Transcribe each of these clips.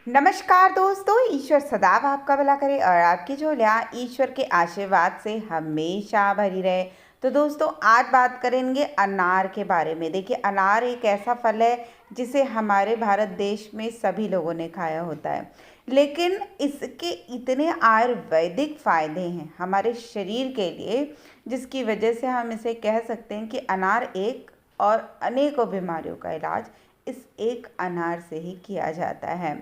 नमस्कार दोस्तों, ईश्वर सदैव आपका भला करे और आपकी झोलियाँ ईश्वर के आशीर्वाद से हमेशा भरी रहे। तो दोस्तों, आज बात करेंगे अनार के बारे में। देखिए, अनार एक ऐसा फल है जिसे हमारे भारत देश में सभी लोगों ने खाया होता है, लेकिन इसके इतने आयुर्वेदिक फ़ायदे हैं हमारे शरीर के लिए, जिसकी वजह से हम इसे कह सकते हैं कि अनार एक और अनेकों बीमारियों का इलाज इस एक अनार से ही किया जाता है।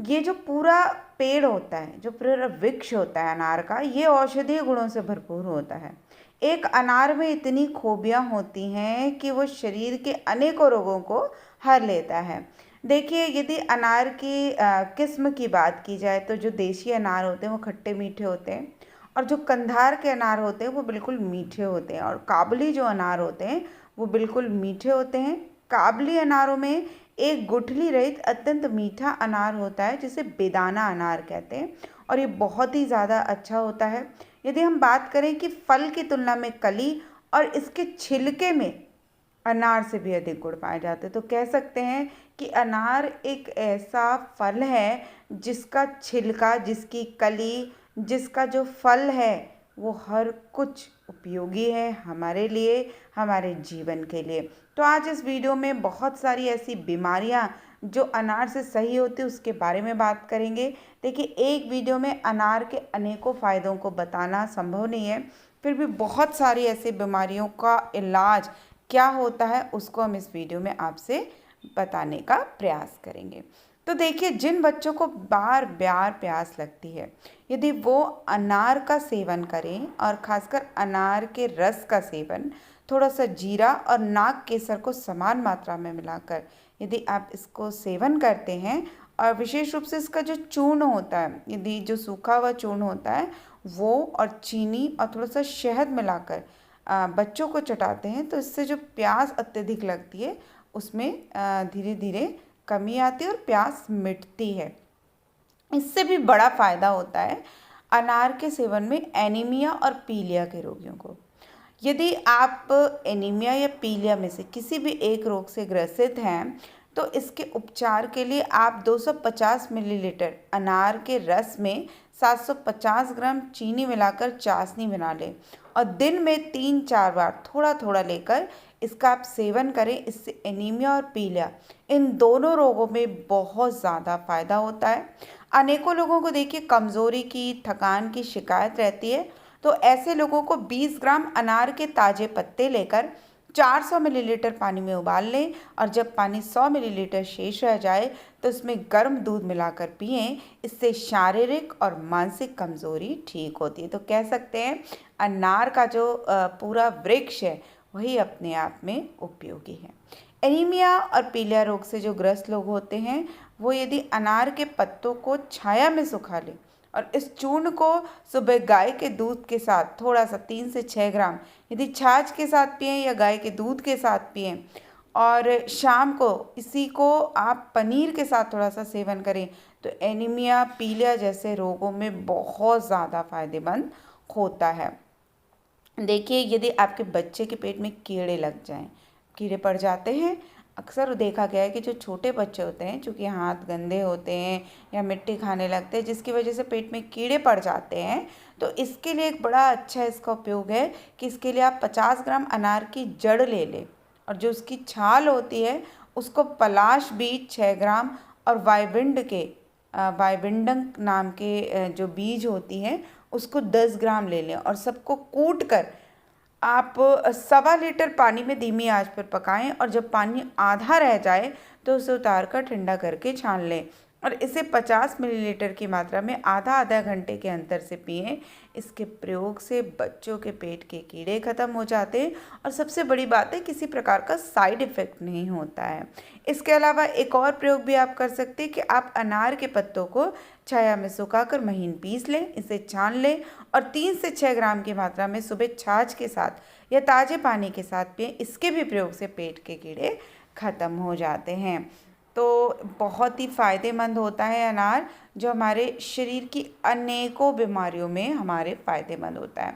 ये जो पूरा पेड़ होता है, जो पूरा वृक्ष होता है अनार का, ये औषधीय गुणों से भरपूर होता है। एक अनार में इतनी खूबियाँ होती हैं कि वो शरीर के अनेकों रोगों को हर लेता है। देखिए, यदि अनार की किस्म की बात की जाए तो जो देशी अनार होते हैं वो खट्टे मीठे होते हैं, और जो कंधार के अनार होते हैं वो बिल्कुल मीठे होते हैं, और काबुली जो अनार होते हैं वो बिल्कुल मीठे होते हैं। काबुली अनारों में एक गुठली रहित अत्यंत मीठा अनार होता है जिसे बेदाना अनार कहते हैं, और ये बहुत ही ज़्यादा अच्छा होता है। यदि हम बात करें कि फल की तुलना में कली और इसके छिलके में अनार से भी अधिक गुण पाए जाते हैं, तो कह सकते हैं कि अनार एक ऐसा फल है जिसका छिलका, जिसकी कली, जिसका जो फल है वो हर कुछ उपयोगी है हमारे लिए, हमारे जीवन के लिए। तो आज इस वीडियो में बहुत सारी ऐसी बीमारियां जो अनार से सही होती है उसके बारे में बात करेंगे। देखिए, एक वीडियो में अनार के अनेकों फ़ायदों को बताना संभव नहीं है, फिर भी बहुत सारी ऐसी बीमारियों का इलाज क्या होता है उसको हम इस वीडियो में आपसे बताने का प्रयास करेंगे। तो देखिए, जिन बच्चों को बार बार प्यास लगती है, यदि वो अनार का सेवन करें, और ख़ासकर अनार के रस का सेवन, थोड़ा सा जीरा और नाग केसर को समान मात्रा में मिलाकर यदि आप इसको सेवन करते हैं, और विशेष रूप से इसका जो चूर्ण होता है, यदि जो सूखा हुआ चूर्ण होता है वो, और चीनी और थोड़ा सा शहद मिलाकर बच्चों को चटाते हैं, तो इससे जो प्यास अत्यधिक लगती है उसमें धीरे धीरे कमी आती है और प्यास मिटती है। इससे भी बड़ा फ़ायदा होता है अनार के सेवन में एनीमिया और पीलिया के रोगियों को। यदि आप एनीमिया या पीलिया में से किसी भी एक रोग से ग्रसित हैं, तो इसके उपचार के लिए आप 250 मिलीलीटर अनार के रस में 750 ग्राम चीनी मिलाकर चाशनी बना लें, और दिन में 3-4 बार थोड़ा थोड़ा लेकर इसका आप सेवन करें। इससे एनीमिया और पीलिया, इन दोनों रोगों में बहुत ज़्यादा फायदा होता है। अनेकों लोगों को देखिए कमज़ोरी की, थकान की शिकायत रहती है, तो ऐसे लोगों को 20 ग्राम अनार के ताज़े पत्ते लेकर 400 मिलीलीटर पानी में उबाल लें, और जब पानी 100 मिलीलीटर शेष रह जाए तो उसमें गर्म दूध मिलाकर पिएं। इससे शारीरिक और मानसिक कमज़ोरी ठीक होती है। तो कह सकते हैं अनार का जो पूरा वृक्ष है वही अपने आप में उपयोगी है। एनीमिया और पीलिया रोग से जो ग्रस्त लोग होते हैं वो यदि अनार के पत्तों को छाया में सुखा लें, और इस चूर्ण को सुबह गाय के दूध के साथ थोड़ा सा 3 से 6 ग्राम यदि छाछ के साथ पिएं या गाय के दूध के साथ पिएं, और शाम को इसी को आप पनीर के साथ थोड़ा सा सेवन करें, तो एनीमिया पीलिया जैसे रोगों में बहुत ज़्यादा फायदेमंद होता है। देखिए, यदि आपके बच्चे के पेट में कीड़े लग जाएं, कीड़े पड़ जाते हैं, अक्सर देखा गया है कि जो छोटे बच्चे होते हैं, चूँकि हाथ गंदे होते हैं या मिट्टी खाने लगते हैं जिसकी वजह से पेट में कीड़े पड़ जाते हैं, तो इसके लिए एक बड़ा अच्छा इसका उपयोग है कि इसके लिए आप 50 ग्राम अनार की जड़ ले लें, और जो उसकी छाल होती है उसको पलाश बीज 6 ग्राम, और वाइविंडंग नाम के जो बीज होती हैं उसको 10 ग्राम ले लें, और सबको कूट कर आप 1.25 लीटर पानी में धीमी आंच पर पकाएं, और जब पानी आधा रह जाए तो उसे उतार कर ठंडा करके छान लें, और इसे 50 मिलीलीटर की मात्रा में आधा आधा घंटे के अंतर से पिएं। इसके प्रयोग से बच्चों के पेट के कीड़े खत्म हो जाते हैं, और सबसे बड़ी बात है किसी प्रकार का साइड इफ़ेक्ट नहीं होता है। इसके अलावा एक और प्रयोग भी आप कर सकते हैं कि आप अनार के पत्तों को छाया में सुखाकर महीन पीस लें, इसे छान लें, और 3 से 6 ग्राम की मात्रा में सुबह छाछ के साथ या ताज़े पानी के साथ पिएं। इसके भी प्रयोग से पेट के कीड़े खत्म हो जाते हैं। तो बहुत ही फ़ायदेमंद होता है अनार, जो हमारे शरीर की अनेकों बीमारियों में हमारे फ़ायदेमंद होता है।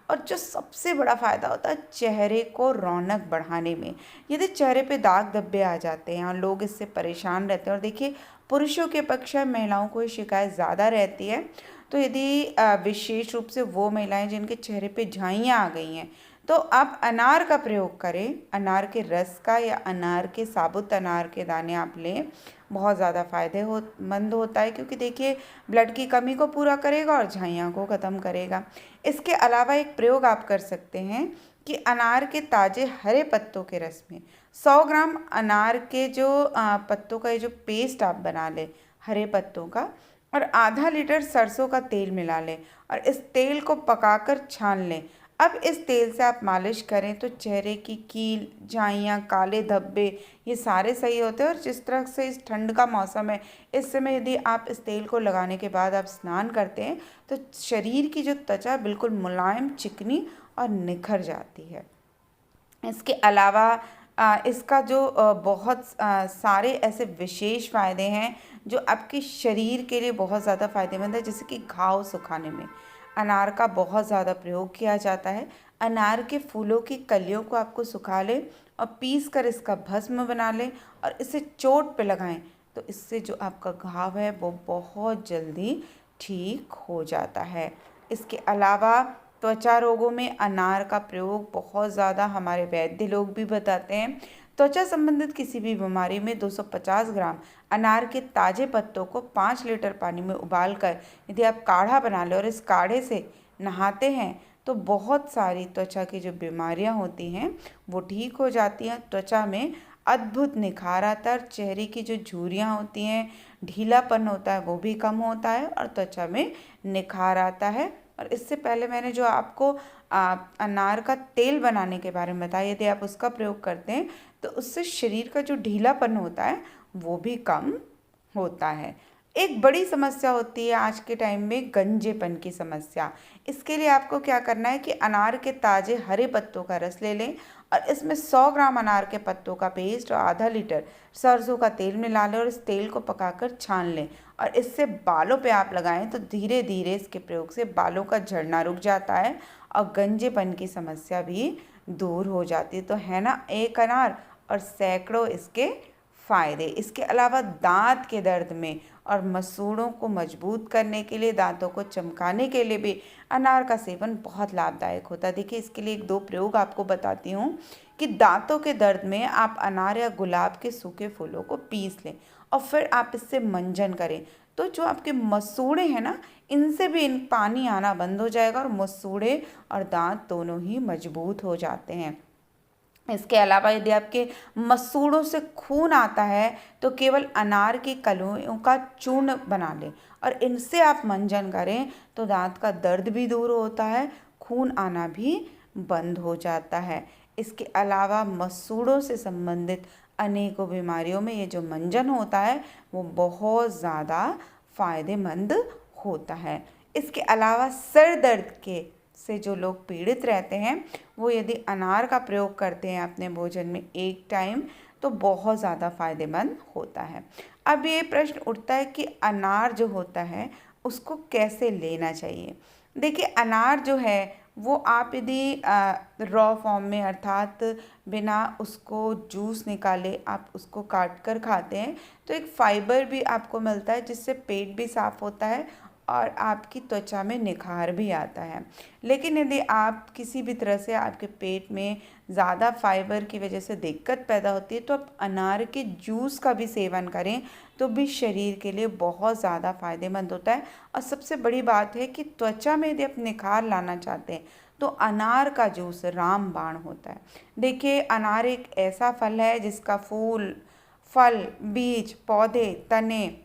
और जो सबसे बड़ा फ़ायदा होता है चेहरे को रौनक बढ़ाने में। यदि चेहरे पे दाग धब्बे आ जाते हैं और लोग इससे परेशान रहते हैं, और देखिए पुरुषों की अपेक्षा महिलाओं को ये शिकायत ज़्यादा रहती है। तो यदि विशेष रूप से वो महिलाएं जिनके चेहरे पे झाइयाँ आ गई हैं, तो आप अनार का प्रयोग करें। अनार के रस का या अनार के साबुत अनार के दाने आप लें, बहुत ज़्यादा फ़ायदेमंद होता है, क्योंकि देखिए ब्लड की कमी को पूरा करेगा और झाइयाँ को ख़त्म करेगा। इसके अलावा एक प्रयोग आप कर सकते हैं कि अनार के ताज़े हरे पत्तों के रस में 100 ग्राम अनार के जो पत्तों का ये जो पेस्ट आप बना लें हरे पत्तों का, और आधा लीटर सरसों का तेल मिला लें और इस तेल को पकाकर छान लें। अब इस तेल से आप मालिश करें तो चेहरे की कील, झाइयाँ, काले धब्बे ये सारे सही होते हैं। और जिस तरह से इस ठंड का मौसम है, इस समय यदि आप इस तेल को लगाने के बाद आप स्नान करते हैं तो शरीर की जो त्वचा बिल्कुल मुलायम, चिकनी और निखर जाती है। इसके अलावा इसका जो बहुत सारे ऐसे विशेष फ़ायदे हैं जो आपके शरीर के लिए बहुत ज़्यादा फ़ायदेमंद है, जैसे कि घाव सुखाने में अनार का बहुत ज़्यादा प्रयोग किया जाता है। अनार के फूलों की कलियों को आपको सुखा लें और पीस कर इसका भस्म बना लें और इसे चोट पे लगाएं, तो इससे जो आपका घाव है वो बहुत जल्दी ठीक हो जाता है। इसके अलावा त्वचा रोगों में अनार का प्रयोग बहुत ज़्यादा हमारे वैद्य लोग भी बताते हैं। त्वचा संबंधित किसी भी बीमारी में 250 ग्राम अनार के ताज़े पत्तों को 5 लीटर पानी में उबालकर यदि आप काढ़ा बना लें और इस काढ़े से नहाते हैं तो बहुत सारी त्वचा की जो बीमारियां होती हैं वो ठीक हो जाती हैं। त्वचा में अद्भुत निखार आता है और चेहरे की जो झुर्रियाँ होती हैं, ढीलापन होता है, वो भी कम होता है और त्वचा में निखार आता है। और इससे पहले मैंने जो आपको अनार का तेल बनाने के बारे में बताया, यदि आप उसका प्रयोग करते हैं तो उससे शरीर का जो ढीलापन होता है वो भी कम होता है। एक बड़ी समस्या होती है आज के टाइम में गंजेपन की समस्या। इसके लिए आपको क्या करना है कि अनार के ताज़े हरे पत्तों का रस ले लें और इसमें 100 ग्राम अनार के पत्तों का पेस्ट और आधा लीटर सरसों का तेल मिला लें और इस तेल को पकाकर छान लें और इससे बालों पे आप लगाएं तो धीरे धीरे इसके प्रयोग से बालों का झड़ना रुक जाता है और गंजेपन की समस्या भी दूर हो जाती है। तो है ना एक अनार और सैकड़ों इसके फ़ायदे। इसके अलावा दांत के दर्द में और मसूड़ों को मजबूत करने के लिए, दांतों को चमकाने के लिए भी अनार का सेवन बहुत लाभदायक होता है। देखिए इसके लिए 1-2 प्रयोग आपको बताती हूँ कि दांतों के दर्द में आप अनार या गुलाब के सूखे फूलों को पीस लें और फिर आप इससे मंजन करें, तो जो आपके मसूड़े हैं ना, इनसे भी इन पानी आना बंद हो जाएगा और मसूड़े और दांत दोनों ही मजबूत हो जाते हैं। इसके अलावा यदि आपके मसूड़ों से खून आता है तो केवल अनार की कलियों का चूर्ण बना लें और इनसे आप मंजन करें तो दांत का दर्द भी दूर होता है, खून आना भी बंद हो जाता है। इसके अलावा मसूड़ों से संबंधित अनेकों बीमारियों में ये जो मंजन होता है वो बहुत ज़्यादा फायदेमंद होता है। इसके अलावा सर दर्द के से जो लोग पीड़ित रहते हैं वो यदि अनार का प्रयोग करते हैं अपने भोजन में एक टाइम तो बहुत ज़्यादा फायदेमंद होता है। अब ये प्रश्न उठता है कि अनार जो होता है उसको कैसे लेना चाहिए। देखिए अनार जो है वो आप यदि रॉ फॉर्म में अर्थात बिना उसको जूस निकाले आप उसको काट कर खाते हैं तो एक फाइबर भी आपको मिलता है जिससे पेट भी साफ़ होता है और आपकी त्वचा में निखार भी आता है। लेकिन यदि आप किसी भी तरह से आपके पेट में ज़्यादा फाइबर की वजह से दिक्कत पैदा होती है तो आप अनार के जूस का भी सेवन करें तो भी शरीर के लिए बहुत ज़्यादा फायदेमंद होता है। और सबसे बड़ी बात है कि त्वचा में यदि आप निखार लाना चाहते हैं तो अनार का जूस रामबाण होता है। देखिए अनार एक ऐसा फल है जिसका फूल, फल, बीज, पौधे, तने,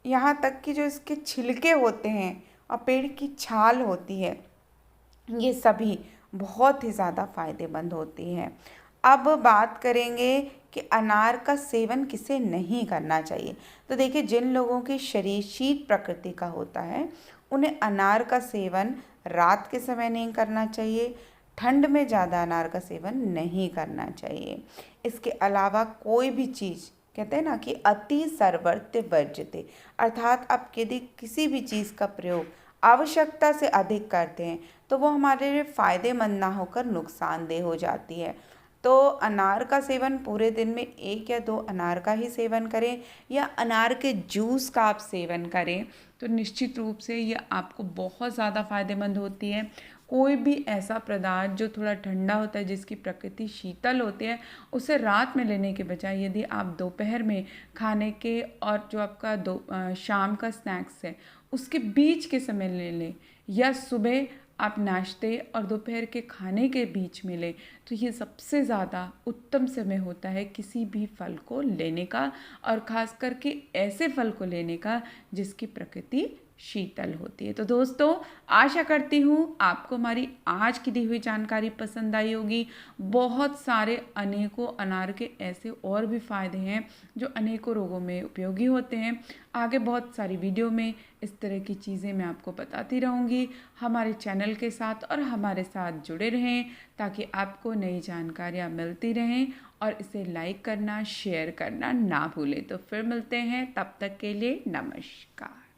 यहाँ तक कि जो इसके छिलके होते हैं और पेड़ की छाल होती है, ये सभी बहुत ही ज़्यादा फायदेमंद होती हैं। अब बात करेंगे कि अनार का सेवन किसे नहीं करना चाहिए। तो देखिए जिन लोगों की शरीर शीत प्रकृति का होता है उन्हें अनार का सेवन रात के समय नहीं करना चाहिए, ठंड में ज़्यादा अनार का सेवन नहीं करना चाहिए। इसके अलावा कोई भी चीज़, कहते हैं ना कि अति सर्वत्र वर्ज्यते, अर्थात आप यदि किसी भी चीज़ का प्रयोग आवश्यकता से अधिक करते हैं तो वो हमारे लिए फ़ायदेमंद ना होकर नुकसानदेह हो जाती है। तो अनार का सेवन पूरे दिन में 1 या 2 अनार का ही सेवन करें या अनार के जूस का आप सेवन करें तो निश्चित रूप से ये आपको बहुत ज़्यादा फायदेमंद होती है। कोई भी ऐसा पदार्थ जो थोड़ा ठंडा होता है, जिसकी प्रकृति शीतल होती है, उसे रात में लेने के बजाय यदि आप दोपहर में खाने के और जो आपका शाम का स्नैक्स है उसके बीच के समय ले लें या सुबह आप नाश्ते और दोपहर के खाने के बीच में लें तो ये सबसे ज़्यादा उत्तम समय होता है किसी भी फल को लेने का, और ख़ास करके ऐसे फल को लेने का जिसकी प्रकृति शीतल होती है। तो दोस्तों, आशा करती हूँ आपको हमारी आज की दी हुई जानकारी पसंद आई होगी। बहुत सारे अनेकों अनार के ऐसे और भी फ़ायदे हैं जो अनेकों रोगों में उपयोगी होते हैं। आगे बहुत सारी वीडियो में इस तरह की चीज़ें मैं आपको बताती रहूँगी। हमारे चैनल के साथ और हमारे साथ जुड़े रहें ताकि आपको नई जानकारियाँ मिलती रहें, और इसे लाइक करना, शेयर करना ना भूलें। तो फिर मिलते हैं, तब तक के लिए नमस्कार।